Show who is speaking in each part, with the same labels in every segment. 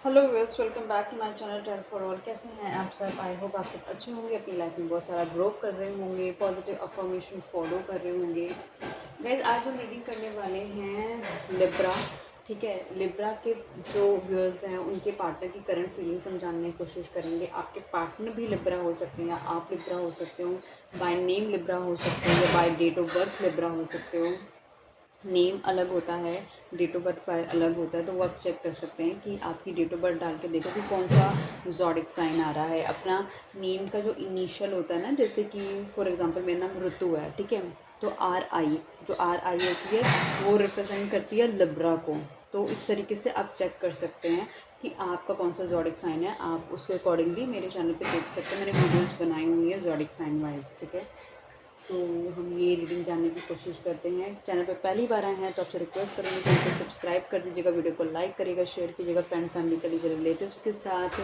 Speaker 1: Hello viewers, welcome back to my channel tell for all. कैसे हैं आप सब? आई होप आप सब अच्छे होंगे, अपनी लाइफ में बहुत सारा ग्रो कर रहे होंगे, पॉजिटिव अफर्मेशन फॉलो कर रहे होंगे। गाइस, आज हम रीडिंग करने वाले हैं लिब्रा। ठीक है, लिब्रा के जो व्यूअर्स हैं उनके पार्टनर की करंट फीलिंग समझाने की कोशिश करेंगे। आपके पार्टनर भी लिब्रा हो सकते हैं या आप लिब्रा हो सकते हो, बाय नेम लिब्रा हो सकते हो या by date of birth Libra हो सकते हो। नेम अलग होता है, डेट ऑफ बर्थ अलग होता है, तो वो आप चेक कर सकते हैं कि आपकी डेट ऑफ बर्थ डाल के देखो कि कौन सा ज़ोडिक साइन आ रहा है। अपना नेम का जो इनिशियल होता है ना, जैसे कि फॉर एग्जांपल मेरा नाम ऋतु है, ठीक है, तो आर आई, जो आर आई होती है वो रिप्रेजेंट करती है लिब्रा को। तो इस तरीके से आप चेक कर सकते हैं कि आपका कौन सा ज़ोडिक साइन है। आप उसके अकॉर्डिंगली मेरे चैनल पे देख सकते हैं, मैंने वीडियोस बनाई हुई है ज़ोडिक साइन वाइज। ठीक है, तो हम ये रीडिंग जानने की कोशिश करते हैं। चैनल पर पहली बार आए हैं तो आपसे रिक्वेस्ट करेंगे चैनल को सब्सक्राइब कर दीजिएगा, वीडियो को लाइक करिएगा, शेयर कीजिएगा फ्रेंड फैमिली कलीग रिलेटिव्स के साथ।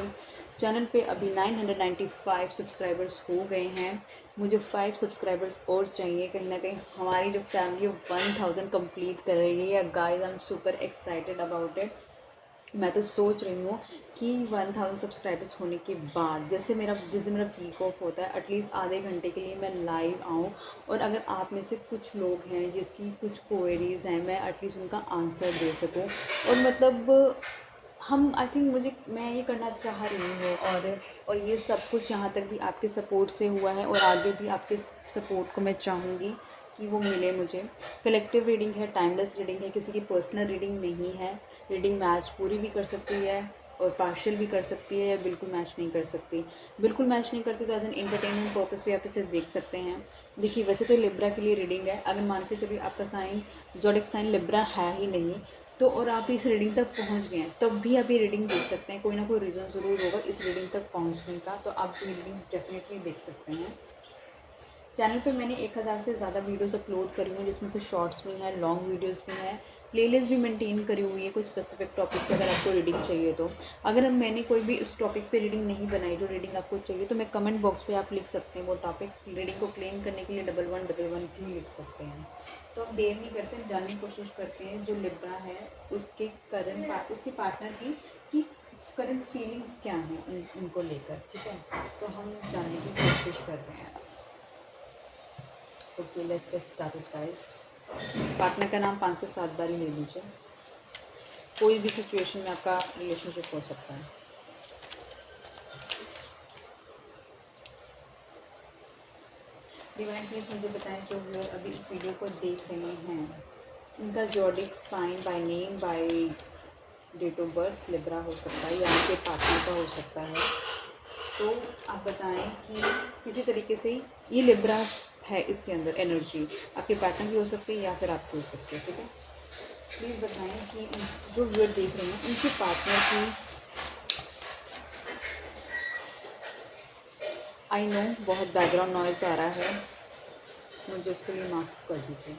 Speaker 1: चैनल पे अभी 995 सब्सक्राइबर्स हो गए हैं, मुझे 5 सब्सक्राइबर्स और चाहिए। कहीं ना कहीं हमारी जो फैमिली 1000 कंप्लीट कर रही है। Guys, I am super excited about it. मैं तो सोच रही हूँ कि 1000 सब्सक्राइबर्स होने के बाद, जैसे मेरा जिस दिन मेरा वीक ऑफ होता है, एटलीस्ट आधे घंटे के लिए मैं लाइव आऊँ, और अगर आप में से कुछ लोग हैं जिसकी कुछ क्वेरीज़ हैं, मैं एटलीस्ट उनका आंसर दे सकूँ। और मतलब हम आई थिंक मैं ये करना चाह रही हूँ, और ये सब कुछ यहाँ तक भी आपके सपोर्ट से हुआ है, और आगे भी आपके सपोर्ट को मैं चाहूँगी कि वो मिले मुझे। कलेक्टिव रीडिंग है, टाइमलेस रीडिंग है, किसी की पर्सनल रीडिंग नहीं है। रीडिंग मैच पूरी भी कर सकती है और पार्शियल भी कर सकती है, या बिल्कुल मैच नहीं कर सकती। बिल्कुल मैच नहीं करती तो एज एन एंटरटेनमेंट पर्पस भी आप इसे देख सकते हैं। देखिए, वैसे तो लिब्रा के लिए रीडिंग है, अगर मान के चलिए आपका साइन ज़ोडिक साइन लिब्रा है ही नहीं, तो और आप इस रीडिंग तक पहुंच गए हैं, तब भी आप ये रीडिंग देख सकते हैं। कोई ना कोई रीज़न ज़रूर होगा इस रीडिंग तक पहुंचने का, तो आप ये रीडिंग डेफिनेटली देख सकते हैं। चैनल पे मैंने 1000 से ज़्यादा वीडियोस अपलोड करी हुई हैं, जिसमें से शॉर्ट्स भी हैं, लॉन्ग वीडियोस भी हैं, प्लेलिस्ट भी मेंटेन करी हुई है कोई स्पेसिफिक टॉपिक पे अगर आपको रीडिंग चाहिए तो। अगर मैंने कोई भी उस टॉपिक पे रीडिंग नहीं बनाई जो रीडिंग आपको चाहिए, तो मैं कमेंट बॉक्स पे आप लिख सकते हैं। वो टॉपिक रीडिंग को क्लेम करने के लिए 1111 भी लिख सकते हैं। तो हम देर नहीं करते, जानने की कोशिश करते हैं जो लिब्रा है उसके उसके पार्टनर की कि करंट फीलिंग्स क्या हैं उनको लेकर। ठीक है, तो हम जानने की कोशिश कर रहे हैं। Okay, let's get started guys. Partner का नाम 5 से 7 बार ही ले लीजिए। कोई भी सिचुएशन में आपका रिलेशनशिप हो सकता है। डिवाइन प्लीज मुझे बताएं जो व्यूअर अभी इस वीडियो को देख रहे हैं, इनका zodiac sign by name by date of birth Libra हो सकता है या आपके पार्टनर का हो सकता है। तो आप बताएं कि किसी तरीके से ये लिब्रा है, इसके अंदर एनर्जी आपके पार्टनर की हो सकती है या फिर आपकी हो सकती है। ठीक है, प्लीज़ बताएं कि जो व्यूअर देख रहे हैं उनके पार्टनर की, आई नो बहुत बैकग्राउंड नॉइज़ आ रहा है, मुझे उसके लिए माफ़ कर दीजिए।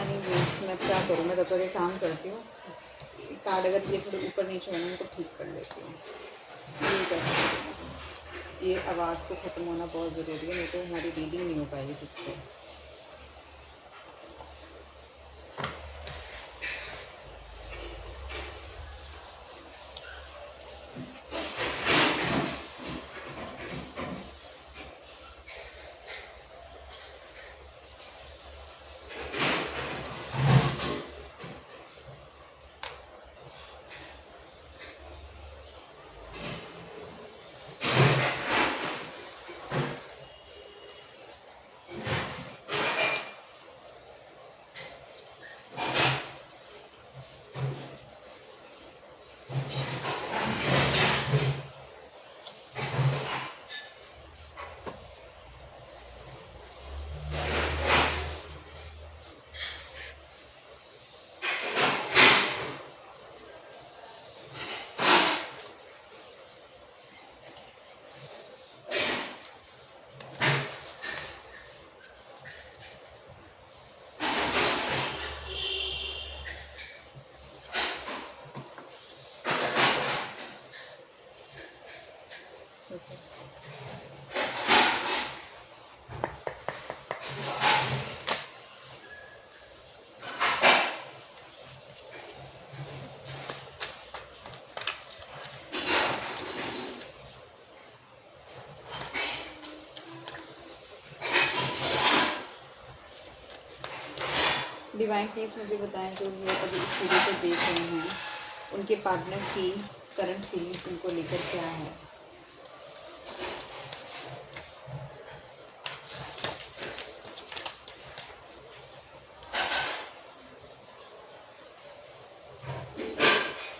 Speaker 1: एनीवेज, मैं क्या करूँ, मैं तब तक एक काम करती हूँ, कार्ड अगर ये थोड़े ऊपर नीचे होना उनको ठीक कर लेती हूँ। ये कर सकती हूँ, ये आवाज़ को ख़त्म होना बहुत ज़रूरी है, नहीं तो हमारी रीडिंग नहीं हो पाएगी ठीक से। डिवाइन प्लीज़ मुझे बताएं जो लोग अभी इस वीडियो को देख रहे हैं उनके पार्टनर की करंट फीलिंग्स उनको लेकर क्या है।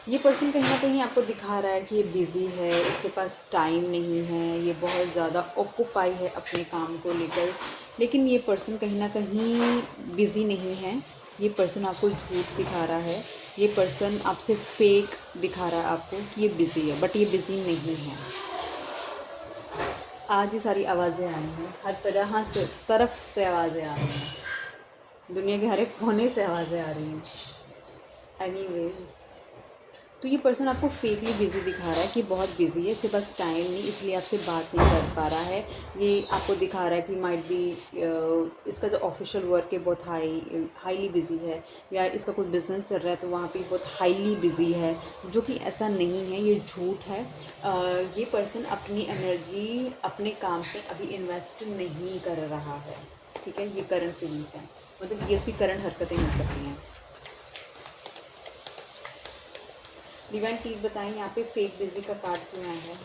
Speaker 1: ये पर्सन कहीं ना कहीं आपको दिखा रहा है कि ये बिज़ी है, इसके पास टाइम नहीं है, ये बहुत ज़्यादा ऑक्यूपाई है अपने काम को लेकर। लेकिन ये पर्सन कहीं ना कहीं बिज़ी नहीं है। ये पर्सन आपको झूठ दिखा रहा है। ये पर्सन आपसे फेक दिखा रहा है आपको कि ये बिज़ी है, बट ये बिज़ी नहीं है। आज ही सारी आवाज़ें आई हैं, हर तरफ से आवाज़ें आ रही हैं, दुनिया के हर एक कोने से आवाज़ें आ रही हैं। एनीवेज, तो ये पर्सन आपको फेकली बिज़ी दिखा रहा है कि बहुत बिज़ी है, इसके पास टाइम नहीं, इसलिए आपसे बात नहीं कर पा रहा है। ये आपको दिखा रहा है कि माइट बी इसका जो ऑफिशियल वर्क है बहुत हाईली बिज़ी है, या इसका कोई बिज़नेस चल रहा है तो वहाँ पे बहुत हाईली बिज़ी है, जो कि ऐसा नहीं है, ये झूठ है। ये पर्सन अपनी एनर्जी अपने काम पे अभी इन्वेस्ट नहीं कर रहा है, ठीक है। ये करंट फीलिंग्स है, मतलब ये उसकी करंट हरकतें हो सकती हैं। डिवाइन प्लीज़ बताएं यहाँ पे फेक बिजी का कार्ड क्यों आया है।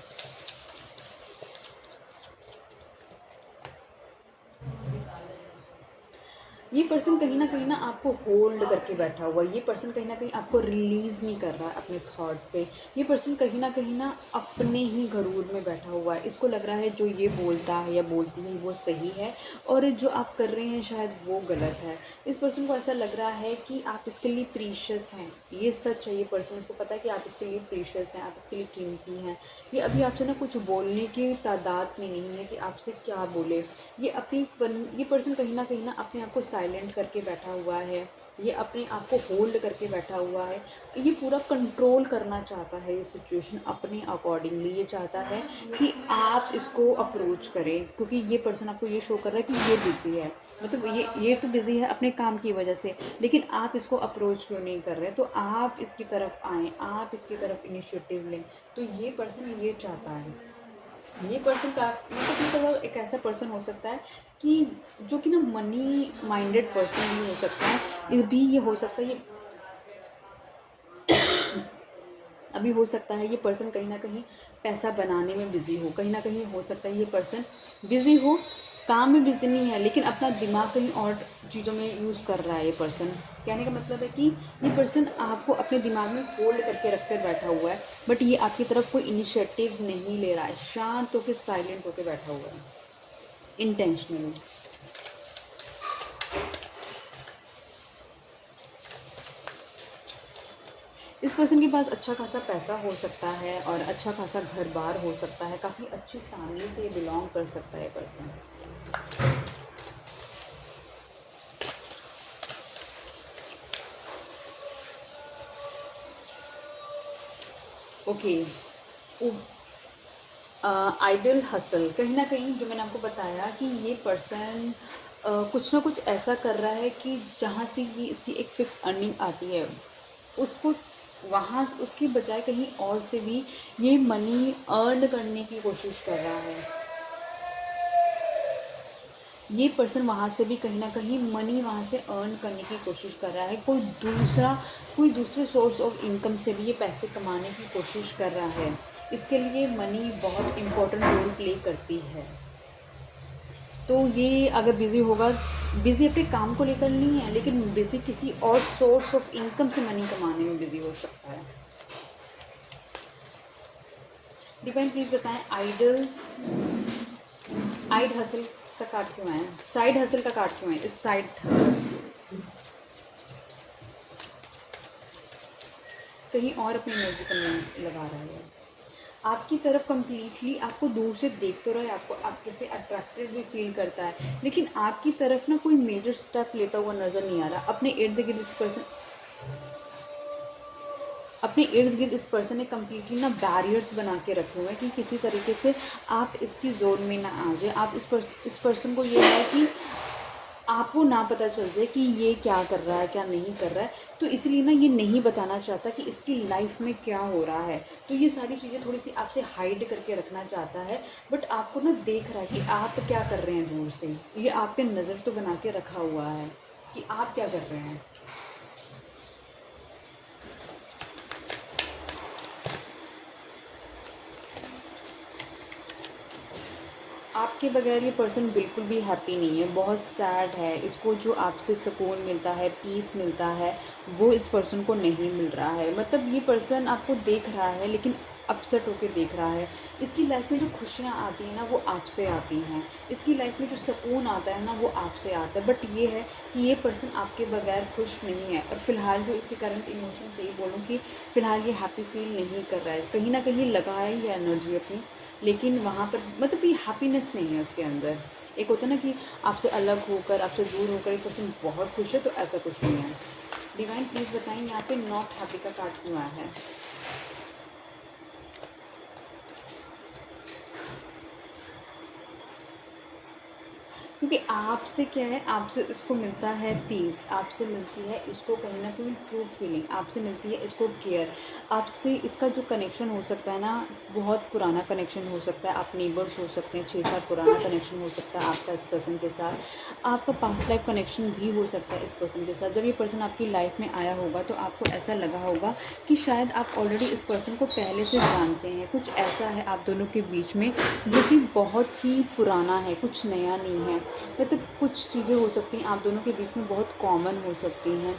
Speaker 1: ये पर्सन कहीं ना आपको होल्ड करके बैठा हुआ है। ये पर्सन कहीं ना कहीं आपको रिलीज़ नहीं कर रहा है अपने थॉट से। ये पर्सन कहीं ना अपने ही गरूर में बैठा हुआ है। इसको लग रहा है जो ये बोलता है या बोलती है वो सही है, और जो आप कर रहे हैं शायद वो गलत है। इस पर्सन को ऐसा लग रहा है कि आप इसके लिए प्रीशियस हैं। ये सच है। ये पर्सन, इसको पता है कि आप इसके लिए प्रीशियस हैं, आप इसके लिए कीमती हैं। ये अभी आपसे ना कुछ बोलने की तादाद में नहीं है कि आपसे क्या बोले। ये पर्सन कहीं ना अपने आप को साइलेंट करके बैठा हुआ है। ये अपने आप को होल्ड करके बैठा हुआ है। ये पूरा कंट्रोल करना चाहता है ये सिचुएशन अपने अकॉर्डिंगली। ये चाहता है कि आप इसको अप्रोच करें, क्योंकि ये पर्सन आपको ये शो कर रहा है कि ये बिज़ी है। मतलब ये तो बिज़ी है अपने काम की वजह से, लेकिन आप इसको अप्रोच क्यों नहीं कर रहे। तो आप इसकी तरफ आएँ, आप इसकी तरफ इनिशिएटिव लें। तो ये पर्सन ये चाहता है। ये पर्सन का मतलब एक ऐसा पर्सन हो सकता है कि जो कि ना मनी माइंडेड पर्सन भी हो सकता है। ये हो सकता है, ये अभी हो सकता है ये पर्सन कहीं ना कहीं पैसा बनाने में बिज़ी हो। कहीं ना कहीं हो सकता है ये पर्सन बिज़ी हो, काम में बिज़ी नहीं है, लेकिन अपना दिमाग कहीं और चीज़ों में यूज़ कर रहा है। ये पर्सन, कहने का मतलब है कि ये पर्सन आपको अपने दिमाग में होल्ड करके रख कर बैठा हुआ है, बट ये आपकी तरफ कोई इनिशिएटिव नहीं ले रहा है। शांत होकर साइलेंट होकर बैठा हुआ है इंटेंशनली। इस पर्सन के पास अच्छा खासा पैसा हो सकता है और अच्छा खासा घर बार हो सकता है। काफ़ी अच्छी फैमिली से ये बिलोंग कर सकता है पर्सन। ओके, आइडल हसल, कहीं ना कहीं जो मैंने आपको बताया कि ये पर्सन कुछ ना कुछ ऐसा कर रहा है कि जहाँ से ये इसकी एक फ़िक्स अर्निंग आती है, उसको वहाँ उसके बजाय कहीं और से भी ये मनी अर्न करने की कोशिश कर रहा है। ये पर्सन वहाँ से भी कहीं ना कहीं मनी वहाँ से अर्न करने की कोशिश कर रहा है। कोई दूसरे सोर्स ऑफ इनकम से भी ये पैसे कमाने की कोशिश कर रहा है। इसके लिए मनी बहुत इम्पोर्टेंट रोल प्ले करती है। तो ये अगर बिज़ी होगा, बिज़ी अपने काम को लेकर नहीं है, लेकिन बिज़ी किसी और सोर्स ऑफ इनकम से मनी कमाने में बिज़ी हो सकता है। डिवाइन प्लीज़ बताएं आइड हसल का कार्ड क्यों है, साइड हसल का कार्ड क्यों है। इस साइड हसल कहीं और अपनी एनर्जी को लगा रहा है। आपकी तरफ कम्प्लीटली आपको दूर से देख तो रहा है, आपको आपके से अट्रैक्टेड भी फील करता है, लेकिन आपकी तरफ ना कोई मेजर स्टेप लेता हुआ नज़र नहीं आ रहा। अपने इर्द गिर्द इस पर्सन ने कम्प्लीटली ना बैरियर्स बना के रखे हुए हैं कि किसी तरीके से आप इसकी जोन में ना आ जाए। आप इस पर्सन को ये है कि आपको ना पता चल जाए कि ये क्या कर रहा है क्या नहीं कर रहा है, तो इसलिए ना ये नहीं बताना चाहता कि इसकी लाइफ में क्या हो रहा है। तो ये सारी चीज़ें थोड़ी सी आपसे हाइड करके रखना चाहता है, बट आपको ना देख रहा है कि आप क्या कर रहे हैं दूर से। ये आप पे नज़र तो बना के रखा हुआ है कि आप क्या कर रहे हैं। आपके बगैर ये पर्सन बिल्कुल भी हैप्पी नहीं है, बहुत सैड है। इसको जो आपसे सुकून मिलता है, पीस मिलता है, वो इस पर्सन को नहीं मिल रहा है। मतलब ये पर्सन आपको देख रहा है लेकिन अपसेट होकर देख रहा है। इसकी लाइफ में जो खुशियाँ आती हैं ना वो आपसे आती हैं। इसकी लाइफ में जो सुकून आता है ना वो आपसे आता है। बट ये है कि ये पर्सन आपके बगैर खुश नहीं है। और फ़िलहाल जो इसके करंट इमोशन से ही बोलूँ कि फ़िलहाल ये हैप्पी फील नहीं कर रहा है। कहीं ना कहीं लगा है ये एनर्जी अपनी, लेकिन वहाँ पर मतलब ये हैप्पीनेस नहीं है उसके अंदर। एक होता है ना कि आपसे अलग होकर, आपसे दूर होकर एक पर्सन बहुत खुश है, तो ऐसा कुछ नहीं है। डिवाइन प्लीज़ बताएं यहाँ पे नॉट हैप्पी का कार्ड क्यों आया है। क्योंकि आपसे क्या है, आपसे उसको मिलता है पीस, आपसे मिलती है इसको कहीं ना कहीं ट्रू फीलिंग, आपसे मिलती है इसको केयर। आपसे इसका जो कनेक्शन हो सकता है ना, बहुत पुराना कनेक्शन हो सकता है। आप नेबर्स हो सकते हैं, 6 साल पुराना कनेक्शन हो सकता है आपका इस पर्सन के साथ। आपका पास्ट लाइफ कनेक्शन भी हो सकता है इस पर्सन के साथ। जब ये पर्सन आपकी लाइफ में आया होगा तो आपको ऐसा लगा होगा कि शायद आप ऑलरेडी इस पर्सन को पहले से जानते हैं। कुछ ऐसा है आप दोनों के बीच में जो कि बहुत ही पुराना है, कुछ नया नहीं है। मतलब कुछ चीज़ें हो सकती हैं आप दोनों के बीच में बहुत कॉमन हो सकती हैं।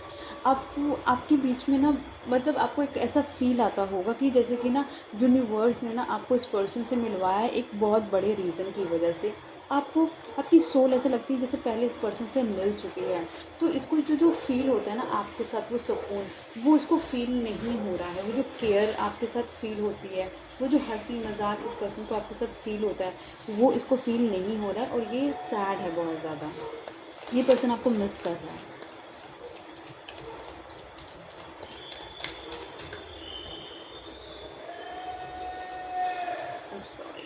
Speaker 1: आपको आपके बीच में ना मतलब आपको एक ऐसा फ़ील आता होगा कि जैसे कि ना यूनिवर्स ने ना आपको इस पर्सन से मिलवाया है एक बहुत बड़े रीज़न की वजह से। आपको आपकी सोल ऐसे लगती है जैसे पहले इस पर्सन से मिल चुकी है। तो इसको जो फ़ील होता है ना आपके साथ, वो सुकून, वो इसको फ़ील नहीं हो रहा है। वो जो केयर आपके साथ फ़ील होती है, वो जो हंसी मजाक इस पर्सन को आपके साथ फ़ील होता है, वो इसको फ़ील नहीं हो रहा है। और ये सैड है बहुत ज़्यादा। ये पर्सन आपको मिस कर रहा है। I am sorry.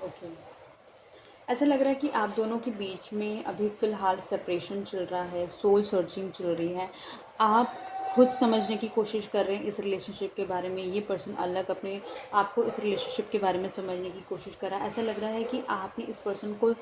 Speaker 1: ओके, ऐसा लग रहा है कि आप दोनों के बीच में अभी फ़िलहाल सेपरेशन चल रहा है, सोल सर्चिंग चल रही है। आप खुद समझने की कोशिश कर रहे हैं इस रिलेशनशिप के बारे में। ये पर्सन अलग अपने आपको इस रिलेशनशिप के बारे में समझने की कोशिश कर रहा है। ऐसा लग रहा है कि आपने इस पर्सन को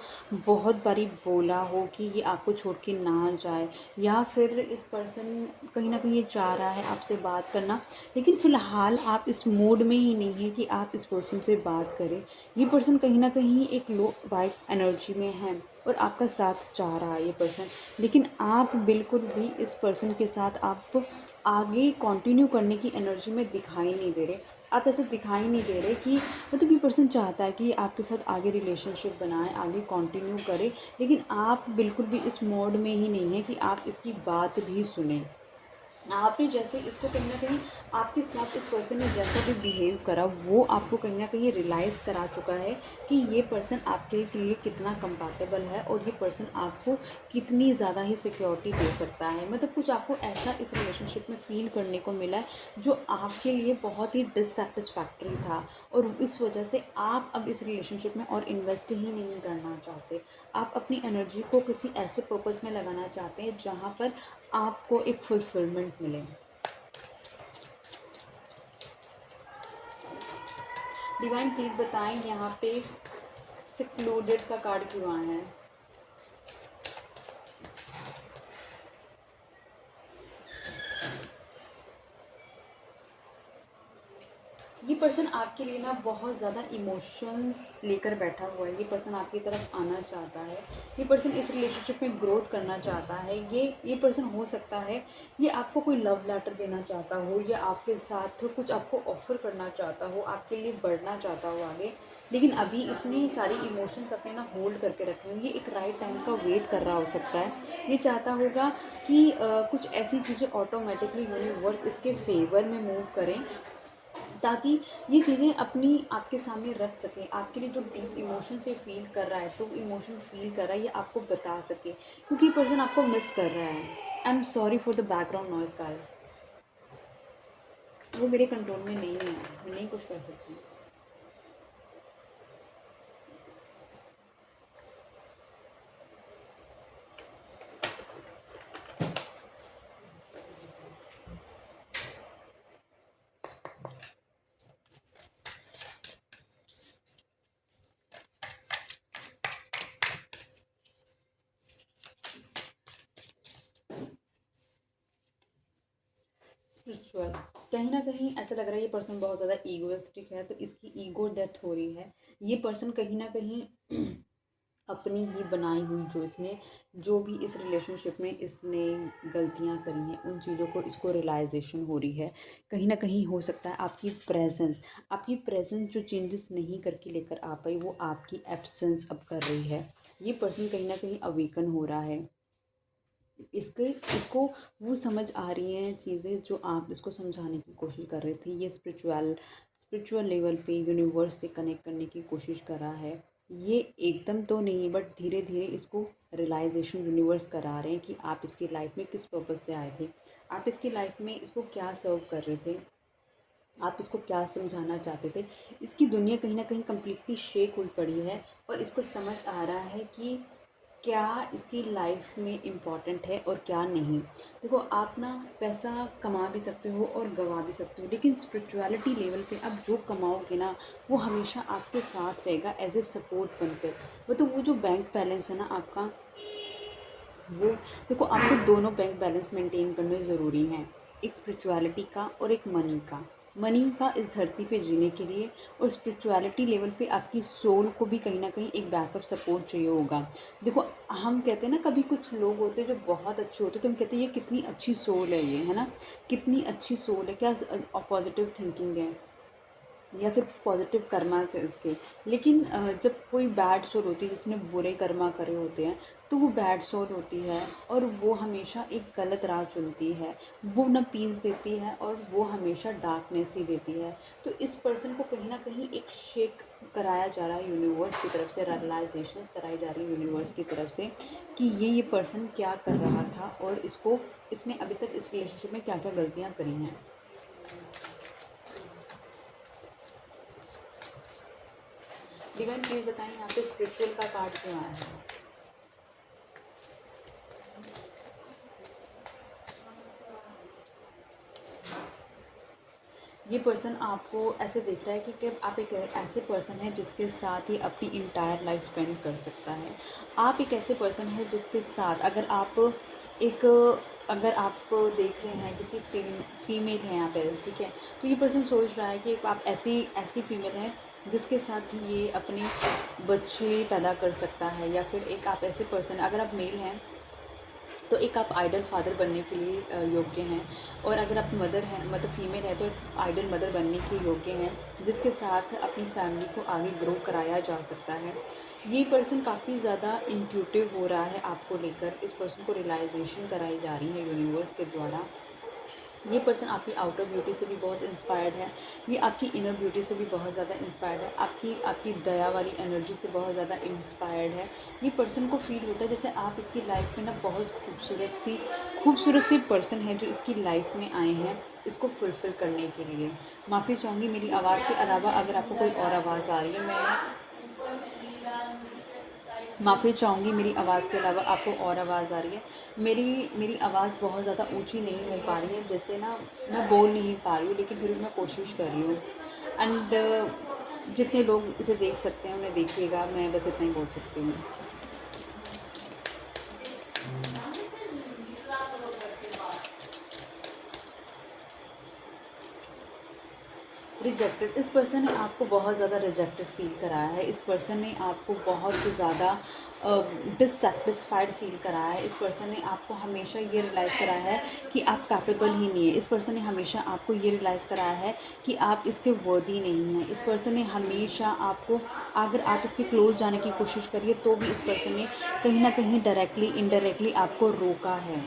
Speaker 1: बहुत बारी बोला हो कि ये आपको छोड़ के ना जाए, या फिर इस पर्सन कहीं न कहीं ये चाह रहा है आपसे बात करना, लेकिन फ़िलहाल आप इस मूड में ही नहीं है कि आप इस पर्सन से बात करें। ये पर्सन कहीं न कहीं एक लो वाइब एनर्जी में है और आपका साथ चाह रहा है ये पर्सन, लेकिन आप बिल्कुल भी इस पर्सन के साथ आप आगे कंटिन्यू करने की एनर्जी में दिखाई नहीं दे रहे। आप ऐसे दिखाई नहीं दे रहे कि मतलब ये पर्सन चाहता है कि आपके साथ आगे रिलेशनशिप बनाए, आगे कंटिन्यू करे, लेकिन आप बिल्कुल भी इस मोड में ही नहीं है कि आप इसकी बात भी सुने। आपने जैसे इसको कहीं न कहीं आपके साथ इस पर्सन ने जैसा भी बिहेव करा, वो आपको कहीं न कहीं रियलाइज़ करा चुका है कि ये पर्सन आपके लिए कितना कंपैटिबल है और ये पर्सन आपको कितनी ज़्यादा ही सिक्योरिटी दे सकता है। मतलब कुछ आपको ऐसा इस रिलेशनशिप में फ़ील करने को मिला है जो आपके लिए बहुत ही डिससैटिस्फैक्टरी था, और इस वजह से आप अब इस रिलेशनशिप में और इन्वेस्ट ही नहीं करना चाहते। आप अपनी एनर्जी को किसी ऐसे पर्पस में लगाना चाहते हैं जहाँ पर आपको एक फुलफिलमेंट मिले। डिवाइन प्लीज़ बताएं यहाँ पे सिक्लूडेड का कार्ड क्यों आया है। ये पर्सन आपके लिए ना बहुत ज़्यादा इमोशंस लेकर बैठा हुआ है। ये पर्सन आपकी तरफ आना चाहता है। ये पर्सन इस रिलेशनशिप में ग्रोथ करना चाहता है। ये पर्सन हो सकता है ये आपको कोई लव लेटर देना चाहता हो, या आपके साथ कुछ आपको ऑफ़र करना चाहता हो, आपके लिए बढ़ना चाहता हो आगे, लेकिन अभी इसने सारी इमोशंस अपने ना होल्ड करके रखे हैं। ये एक राइट टाइम का वेट कर रहा हो सकता है। ये चाहता होगा कि कुछ ऐसी चीज़ें ऑटोमेटिकली यूनिवर्स इसके फेवर में मूव करें, ताकि ये चीज़ें अपनी आपके सामने रख सकें। आपके लिए जो डीप इमोशन से फ़ील कर रहा है, ट्रू इमोशन फ़ील कर रहा है, ये आपको बता सके, क्योंकि ये पर्सन आपको मिस कर रहा है। I am sorry for the background noise guys, वो मेरे कंट्रोल में नहीं है, मैं नहीं कुछ कर सकती। स्पिरिचुअल, कहीं ना कहीं ऐसा लग रहा है ये पर्सन बहुत ज़्यादा ईगोइस्टिक है, तो इसकी ईगो डेथ हो रही है। ये पर्सन कहीं ना कहीं अपनी ही बनाई हुई जो भी इस रिलेशनशिप में इसने गलतियां करी हैं, उन चीज़ों को इसको रियलाइजेशन हो रही है। कहीं ना कहीं हो सकता है आपकी प्रेजेंस जो चेंजेस नहीं करके लेकर आ पाई, वो आपकी एब्सेंस अब कर रही है। ये पर्सन कहीं ना कहीं अवेकन हो रहा है। इसको वो समझ आ रही हैं चीज़ें जो आप इसको समझाने की कोशिश कर रहे थे। ये स्पिरिचुअल लेवल पे यूनिवर्स से कनेक्ट करने की कोशिश कर रहा है। ये एकदम तो नहीं, बट धीरे धीरे इसको रियलाइजेशन यूनिवर्स करा रहे हैं कि आप इसकी लाइफ में किस पर्पज़ से आए थे, आप इसकी लाइफ में इसको क्या सर्व कर रहे थे, आप इसको क्या समझाना चाहते थे। इसकी दुनिया कहीं ना कहीं कम्प्लीटली शेक हुई पड़ी है और इसको समझ आ रहा है कि क्या इसकी लाइफ में इम्पॉर्टेंट है और क्या नहीं। देखो, आप ना पैसा कमा भी सकते हो और गवा भी सकते हो, लेकिन स्पिरिचुअलिटी लेवल पे आप जो कमाओगे ना, वो हमेशा आपके साथ रहेगा एज ए सपोर्ट बनकर। वो जो बैंक बैलेंस है ना आपका, वो देखो, आपको दोनों बैंक बैलेंस मेंटेन करने ज़रूरी हैं, एक स्पिरिचुअलिटी का और एक मनी का इस धरती पे जीने के लिए, और स्पिरिचुअलिटी लेवल पे आपकी सोल को भी कहीं ना कहीं एक बैकअप सपोर्ट चाहिए होगा। देखो, हम कहते हैं ना, कभी कुछ लोग होते हैं जो बहुत अच्छे होते हैं, तो हम कहते हैं ये कितनी अच्छी सोल है, ये है ना, कितनी अच्छी सोल है, क्या पॉजिटिव थिंकिंग है, या फिर पॉजिटिव कर्मा से इसके। लेकिन जब कोई बैड सोल होती है जिसने बुरे कर्मा करे होते हैं, तो वो बैड सोल होती है और वो हमेशा एक गलत राह चुनती है। वो ना पीस देती है और वो हमेशा डार्कनेस ही देती है। तो इस पर्सन को कहीं ना कहीं एक शेक कराया जा रहा है यूनिवर्स की तरफ से, रियलाइजेशंस कराई जा रही है यूनिवर्स की तरफ से कि ये पर्सन क्या कर रहा था और इसने अभी तक इस रिलेशनशिप में क्या क्या गलतियाँ करी हैं। डिवाइन प्लीज बताएं यहाँ पे स्पिरिचुअल का कार्ड क्यों आया है। ये पर्सन आपको ऐसे देख रहा है कि आप एक ऐसे पर्सन है जिसके साथ ही अपनी इंटायर लाइफ स्पेंड कर सकता है। आप एक ऐसे पर्सन है जिसके साथ एक अगर आप देख रहे हैं किसी फीमेल है यहाँ पे, ठीक है, तो ये पर्सन सोच रहा है कि आप ऐसी फीमेल हैं जिसके साथ ये अपने बच्चे पैदा कर सकता है, या फिर एक आप ऐसे पर्सन, अगर आप मेल हैं तो एक आप आइडल फादर बनने के लिए योग्य हैं, और अगर आप मदर हैं, मतलब फीमेल है, तो एक आइडल मदर बनने के योग्य हैं जिसके साथ अपनी फैमिली को आगे ग्रो कराया जा सकता है। ये पर्सन काफ़ी ज़्यादा इंट्यूटिव हो रहा है आपको लेकर। इस पर्सन को रियलाइजेशन कराई जा रही है यूनिवर्स के द्वारा। ये पर्सन आपकी आउटर ब्यूटी से भी बहुत इंस्पायर्ड है, ये आपकी इनर ब्यूटी से भी बहुत ज़्यादा इंस्पायर्ड है, आपकी दया वाली एनर्जी से बहुत ज़्यादा इंस्पायर्ड है। ये पर्सन को फील होता है जैसे आप इसकी लाइफ में ना बहुत खूबसूरत सी पर्सन है जो इसकी लाइफ में आए हैं इसको फुलफ़िल करने के लिए। माफ़ी चाहूँगी मेरी आवाज़ के अलावा अगर आपको कोई और आवाज़ आ रही है, माफ़ी चाहूँगी मेरी आवाज़ के अलावा आपको और आवाज़ आ रही है। मेरी आवाज़ बहुत ज़्यादा ऊंची नहीं हो पा रही है, जैसे ना मैं बोल नहीं पा रही हूँ, लेकिन फिर भी मैं कोशिश कर रही हूँ। एंड जितने लोग इसे देख सकते हैं उन्हें देखिएगा, मैं बस इतना ही बोल सकती हूँ। रिजेक्टेड, इस पर्सन ने आपको बहुत ज़्यादा रिजेक्टेड फील कराया है। इस पर्सन ने आपको बहुत ही ज़्यादा डिससेटिस्फाइड फील कराया है। इस पर्सन ने आपको हमेशा ये रियलाइज़ कराया है कि आप कैपेबल ही नहीं है। इस पर्सन ने हमेशा आपको ये रियलाइज़ कराया है कि आप इसके वर्दी नहीं हैं। इस पर्सन ने हमेशा आपको, अगर आप इसके क्लोज जाने की कोशिश करिए तो भी इस पर्सन ने कहीं ना कहीं डायरेक्टली इनडायरेक्टली आपको रोका है।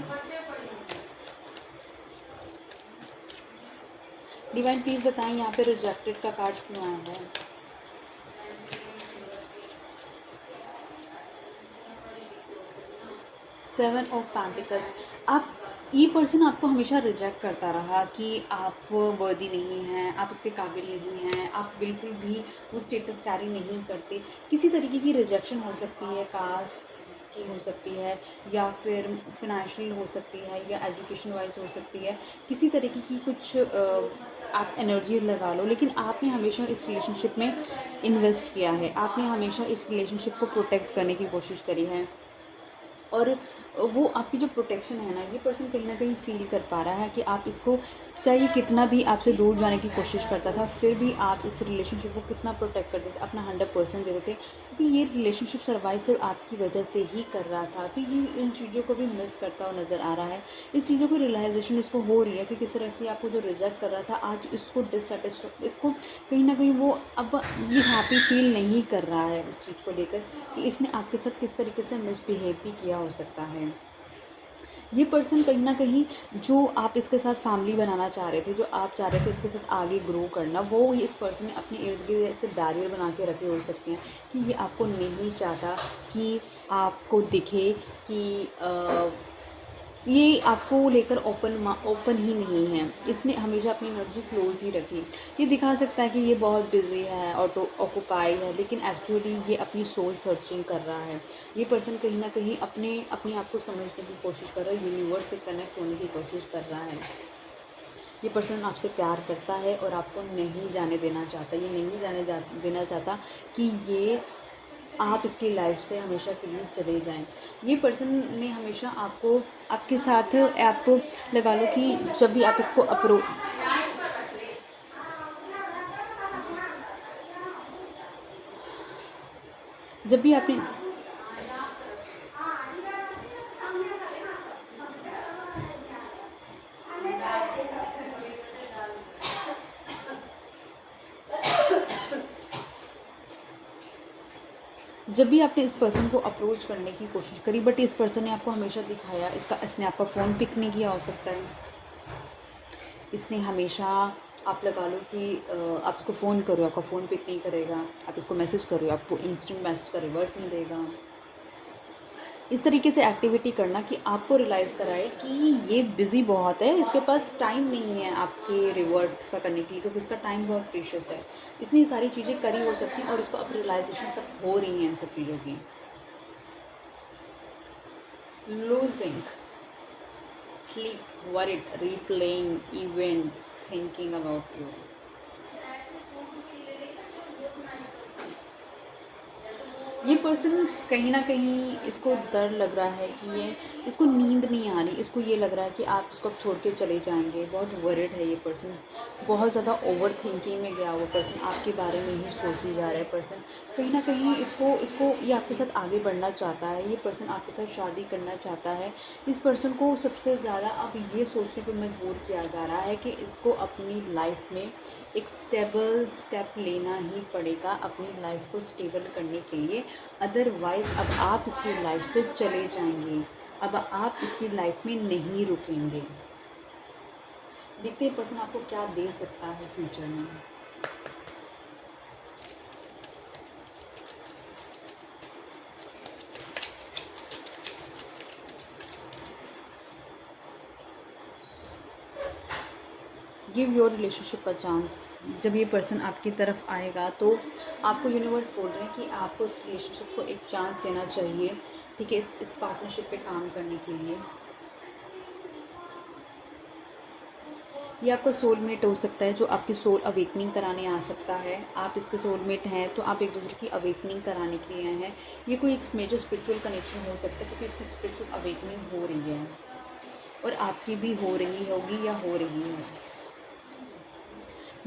Speaker 1: डिवाइन प्लीज़ बताएं यहाँ पे रिजेक्टेड का कार्ड क्यों आया है। सेवन ऑफ पेंटिकल्स, ये पर्सन आपको हमेशा रिजेक्ट करता रहा कि आप वर्दी नहीं हैं, आप इसके काबिल नहीं हैं, आप बिल्कुल भी वो स्टेटस कैरी नहीं करते। किसी तरीके की रिजेक्शन हो सकती है, कास्ट की हो सकती है, या फिर फिनेंशियल हो सकती है, या एजुकेशन वाइज हो सकती है। किसी तरीके की कुछ आप एनर्जी लगा लो, लेकिन आपने हमेशा इस रिलेशनशिप में इन्वेस्ट किया है, आपने हमेशा इस रिलेशनशिप को प्रोटेक्ट करने की कोशिश करी है। और वो आपकी जो प्रोटेक्शन है ना, ये पर्सन कहीं ना कहीं फील कर पा रहा है कि आप इसको चाहे ये कितना भी आपसे दूर जाने की कोशिश करता था, फिर भी आप इस रिलेशनशिप को कितना प्रोटेक्ट करते थे, अपना 100% देते थे, क्योंकि ये रिलेशनशिप सर्वाइव सिर्फ आपकी वजह से ही कर रहा था। तो ये इन चीज़ों को भी मिस करता हुआ नज़र आ रहा है। इस चीज़ों को रियलाइजेशन इसको हो रही है कि किस तरह से आपको जो रिजेक्ट कर रहा था, आज इसको डिससेटिस्फाई, इसको कहीं ना कहीं वो अब ये हैप्पी फील नहीं कर रहा है उस चीज़ को लेकर कि इसने आपके साथ किस तरीके से मिसबिहेव भी किया हो सकता है। ये पर्सन कहीं न कहीं, जो आप इसके साथ फैमिली बनाना चाह रहे थे, जो आप चाह रहे थे इसके साथ आगे ग्रो करना, वो इस पर्सन ने अपने इर्द-गिर्द ऐसे बैरियर बना के रखे हो सकते हैं कि ये आपको नहीं चाहता कि आपको दिखे कि ये आपको लेकर ओपन ही नहीं है। इसने हमेशा अपनी एनर्जी क्लोज़ ही रखी। ये दिखा सकता है कि ये बहुत बिज़ी है, ऑक्यूपाई है, लेकिन एक्चुअली ये अपनी सोल सर्चिंग कर रहा है। ये पर्सन कहीं न कहीं अपने आप को समझने की कोशिश कर रहा है, यूनिवर्स से कनेक्ट होने की कोशिश कर रहा है। ये पर्सन आपसे प्यार करता है और आपको नहीं जाने देना चाहता। ये नहीं देना चाहता कि ये आप इसकी लाइफ से हमेशा के लिए चले जाएं। ये पर्सन ने हमेशा आपको, आपके साथ, आपको लगा लो कि जब भी आप इसको जब भी आपने जब भी आपने इस पर्सन को अप्रोच करने की कोशिश करी, बट इस पर्सन ने आपको हमेशा दिखाया, इसने आपका फ़ोन पिक नहीं किया हो सकता है। इसने हमेशा, आप लगा लो कि आप इसको फ़ोन करो, आपका फ़ोन पिक नहीं करेगा, आप इसको मैसेज करो, आपको इंस्टेंट मैसेज का रिवर्ट नहीं देगा। इस तरीके से एक्टिविटी करना कि आपको रियलाइज़ कराए कि ये बिज़ी बहुत है, इसके पास टाइम नहीं है आपके रिवर्ट्स का करने के लिए, क्योंकि इसका टाइम बहुत प्रीशियस है। इसने ये सारी चीज़ें करी हो सकती हैं और इसको अब रियलाइजेशन सब हो रही हैं इन सब चीज़ों की। Losing sleep, worried, replaying events, thinking about you. ये पर्सन कहीं ना कहीं इसको डर लग रहा है कि ये, इसको नींद नहीं आ रही, इसको ये लग रहा है कि आप इसको अब छोड़ के चले जाएंगे। बहुत वरिड है ये पर्सन, बहुत ज़्यादा ओवर थिंकिंग में गया वो पर्सन, आपके बारे में ही सोची जा रहा है पर्सन। कहीं ना कहीं इसको इसको ये आपके साथ आगे बढ़ना चाहता है, ये पर्सन आपके साथ शादी करना चाहता है। इस पर्सन को सबसे ज़्यादा अब ये सोचने पर मजबूर किया जा रहा है कि इसको अपनी लाइफ में एक स्टेबल स्टेप लेना ही पड़ेगा अपनी लाइफ को स्टेबल करने के लिए। अदरवाइज़ अब आप इसकी लाइफ से चले जाएंगे, अब आप इसकी लाइफ में नहीं रुकेंगे। देखते हैं पर्सन आपको क्या दे सकता है फ्यूचर में। Give your relationship a chance. जब ये पर्सन आपकी तरफ आएगा तो आपको यूनिवर्स बोल रहे हैं कि आपको इस रिलेशनशिप को एक चांस देना चाहिए, ठीक है, इस पार्टनरशिप पे काम करने के लिए। ये आपका सोलमेट हो सकता है जो आपकी सोल अवेकनिंग कराने आ सकता है। आप इसके सोलमेट हैं तो आप एक दूसरे की अवेकनिंग कराने के लिए आए हैं। ये कोई एक मेजर स्पिरिचुअल कनेक्शन हो सकता है क्योंकि इसकी स्पिरिचुअल अवेकनिंग हो रही है और आपकी भी हो रही होगी या हो रही है।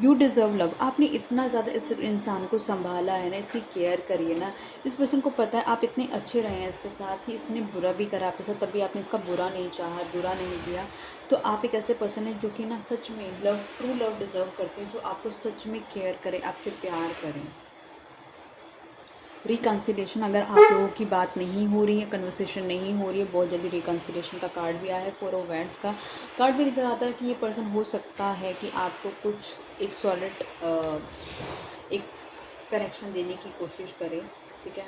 Speaker 1: You deserve love. आपने इतना ज़्यादा इस इंसान को संभाला है ना, इसकी केयर करिए ना। इस पर्सन को पता है आप इतने अच्छे रहे हैं इसके साथ कि इसने बुरा भी करा आपके साथ, तभी आपने इसका बुरा नहीं चाहा, बुरा नहीं किया। तो आप एक ऐसे पर्सन हैं जो कि ना सच में लव, ट्रू लव डिज़र्व करते हैं, जो आपको सच में केयर करें, आपसे प्यार करें। रिकन्सिलेशन, अगर आप लोगों की बात नहीं हो रही है, कन्वर्सेशन नहीं हो रही है, बहुत जल्दी रिकन्सिलेशन का कार्ड भी आया है। 4 ऑफ वैंड्स का कार्ड भी दिख रहा था कि ये पर्सन हो सकता है कि आपको कुछ एक सॉलिड एक कनेक्शन देने की कोशिश करे, ठीक है।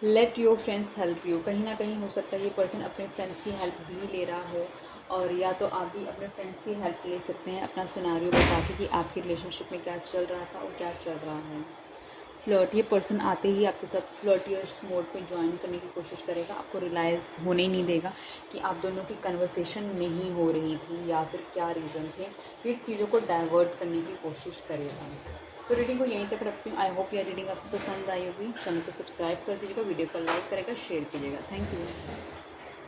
Speaker 1: Let your friends help you. कहीं ना कहीं हो सकता है ये पर्सन अपने फ्रेंड्स की हेल्प भी ले रहा हो, और या तो आप भी अपने फ्रेंड्स की हेल्प ले सकते हैं अपना सिनेरियो बता के कि आपकी रिलेशनशिप में क्या चल रहा था और क्या चल रहा है। फ्लर्ट, ये पर्सन आते ही आपके साथ फ्लर्टियस मोड पे ज्वाइन करने की कोशिश करेगा, आपको रियलाइज़ होने ही नहीं देगा कि आप दोनों की कन्वर्सेशन नहीं हो रही थी या फिर क्या रीज़न थे। फिर चीज़ों को डाइवर्ट करने की कोशिश करेगा। तो रीडिंग को यहीं तक रखती हूँ। आई होप यह रीडिंग आपको पसंद आई होगी। चैनल को सब्सक्राइब कर दीजिएगा, वीडियो को लाइक करेगा, शेयर कीजिएगा। Thank you.